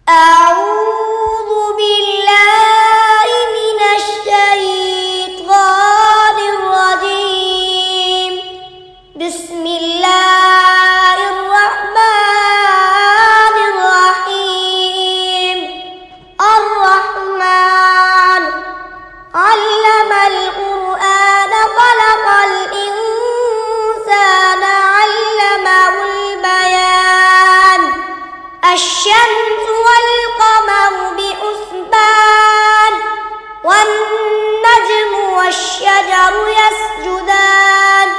أعوذ بالله من الشيطان الرجيم. بسم الله الرحمن الرحيم. الرحمن علم القرآن خلق الإنسان علمه البيان. الشمس والقمر بحسبان والنجم والشجر يسجدان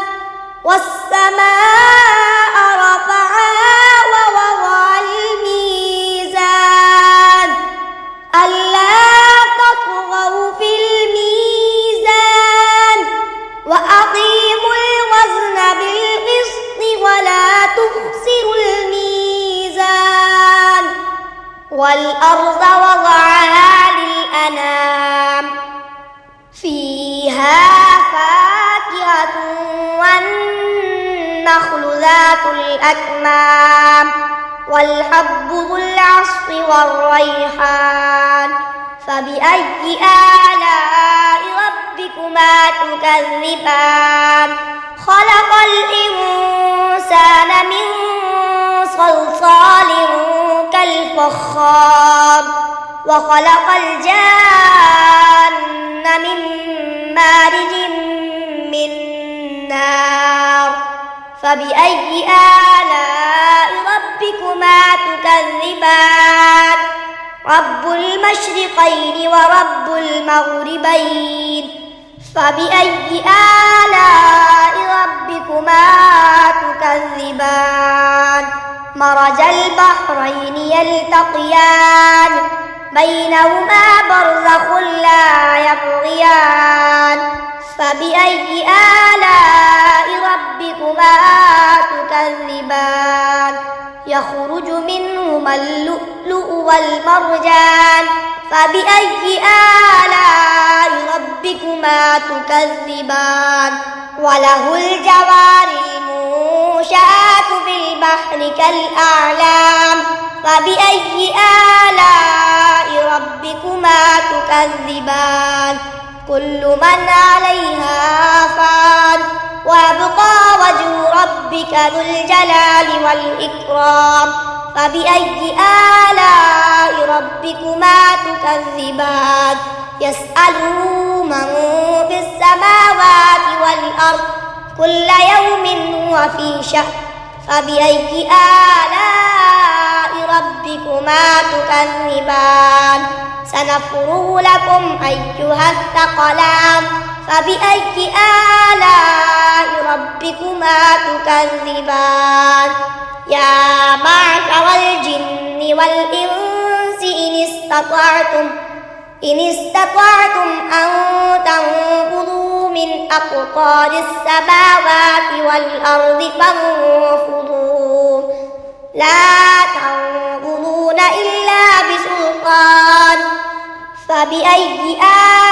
والسماء رفعها ووضع الميزان ألا تطغوا في الميزان وأقيموا الوزن بالقسط ولا تخسروا الميزان. والأرض وضعها للأنام فيها فاكهة والنخل ذات الأكمام والحب ذو العصف والريحان. فبأي آلاء ربكما تكذبان؟ خلق الإنسان من صلصال كالفخار وخلق الجان من مارج من نار. فبأي آلاء ربكما تكذبان؟ رب المشرقين ورب المغربين. فبأي آلاء ربكما تكذبان؟ مرج البحرين يلتقيان بينهما برزخ لا يبغيان. فبأي آلاء ربكما تكذبان؟ يخرج منهما اللؤلؤ والمرجان. فبأي آلاء ربكما تكذبان؟ وله الجوار المنشآت في البحر كالأعلام. فبأي آلاء ربكما تكذبان؟ كل من عليها فان ويبقى وجه ربك ذو الجلال والإكرام. فبأي آلاء ربكما تكذبان؟ يسأله من في السماوات والأرض كل يوم هو في شأن. فبأي آلاء ربكما تكذبان؟ سنفرغ لكم أيها الثقلان. فبأي آلاء ربكما تكذبان؟ يا معشر الجن والإنس إن استطعتم أن تنفذوا من أقطار السماوات والأرض فانفذوا لا تنفذون إلا بسلطان. فبأي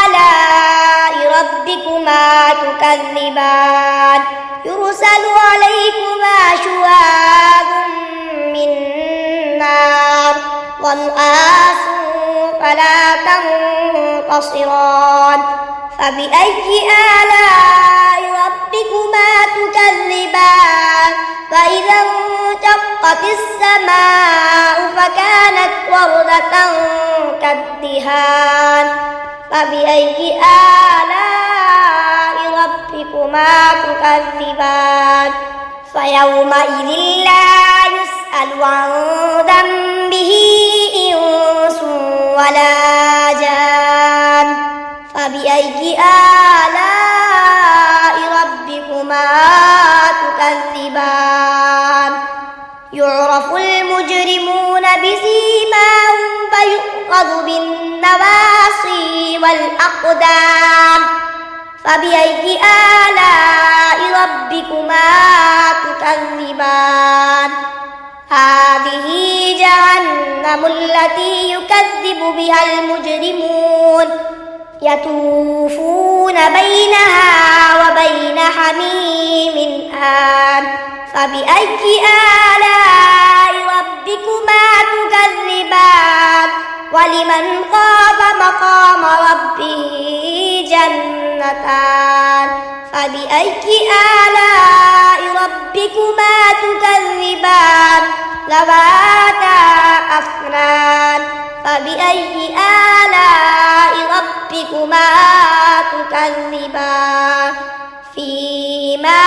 آلاء ربكما تكذبان؟ يرسل عليكما شواظ من نار ونحاس فلا تنتصران. فبأي آلاء ربكما تكذبان؟ فإذا انشقت السماء فكانت وردة كالدهان. فبأي آلاء ربكما تكذبان؟ فيومئذ لا يسأل عن ذنبه إنس ولا جان. فبأي آلاء ربكما تكذبان؟ يعرف المجرمون بسيماهم فيؤخذ بالنواصي والأقدام. فبأي آلاء ربكما تكذبان؟ هذه جهنم التي يكذب بها المجرمون يطوفون بينها وبين حميم آن. فبأي آلاء ربكما تكذبان؟ ولمن خاف مقام ربه جنتان فبأي آلاء ربكما تكذبان ذواتا أفنان فبأي آلاء ربكما تكذبان فيهما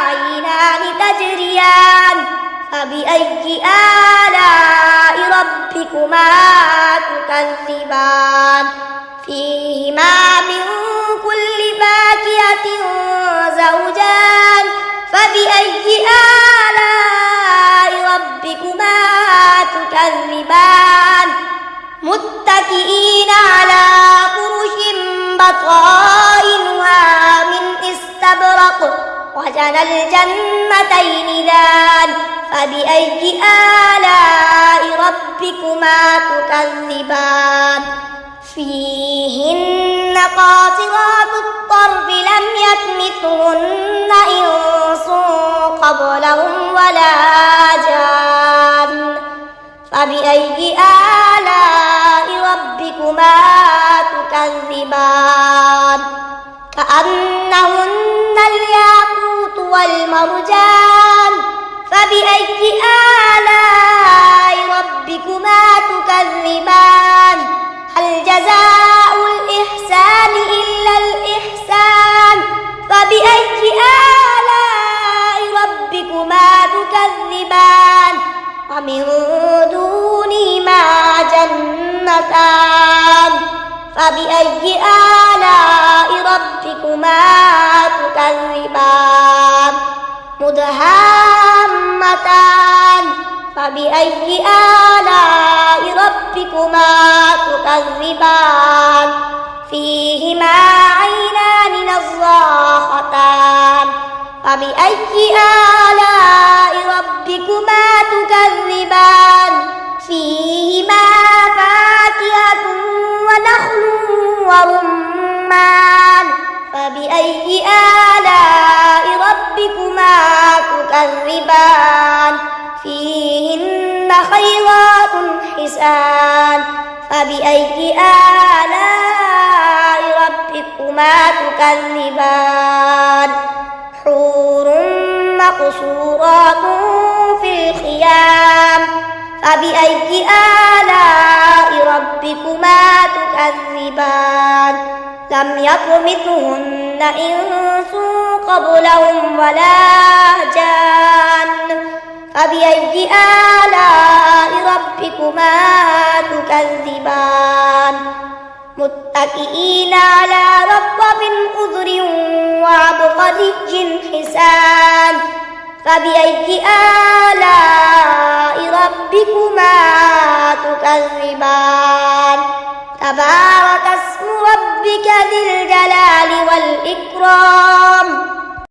عينان تجريان فبأي آلاء ربكما تكذبان فيهما من كل فاكهة زوجان فبأي آلاء ربكما تكذبان متكئين على فرش بطائنها من استبرق وجنى الجنتين دان فبأي آلاء ربكما تكذبان فيهن قاصرات الطرف لم يطمثهن إنس قبلهم ولا جان فبأي آلاء ربكما تكذبان كأنهن الياقوت والمرجان فبأي آلاء ربكما تكذبان هل جزاء الإحسان إلا الإحسان فبأي آلاء ربكما تكذبان ومن دونهما جنتان فبأي آلاء ربكما تكذبان مدهامتان فبأي آلاء ربكما تكذبان فيهما عينان نضاختان فبأي آلاء ربكما تكذبان فيهما فاكهة ونخل ورمان فبأي آلاء ربكما تكذبان فيهن خيرات حسان فبأي آلاء ربكما تكذبان حور مقصورات في الخيام فبأي آلاء ربكما تكذبان لم يطمثهن إنس قبلهم ولا جان فبأي آلاء ربكما تكذبان متكئين على رطب خضر وعبقري حسان فبأي آلاء ربكما تكذبان تبارك اسم ربك ذي الجلال والإكرام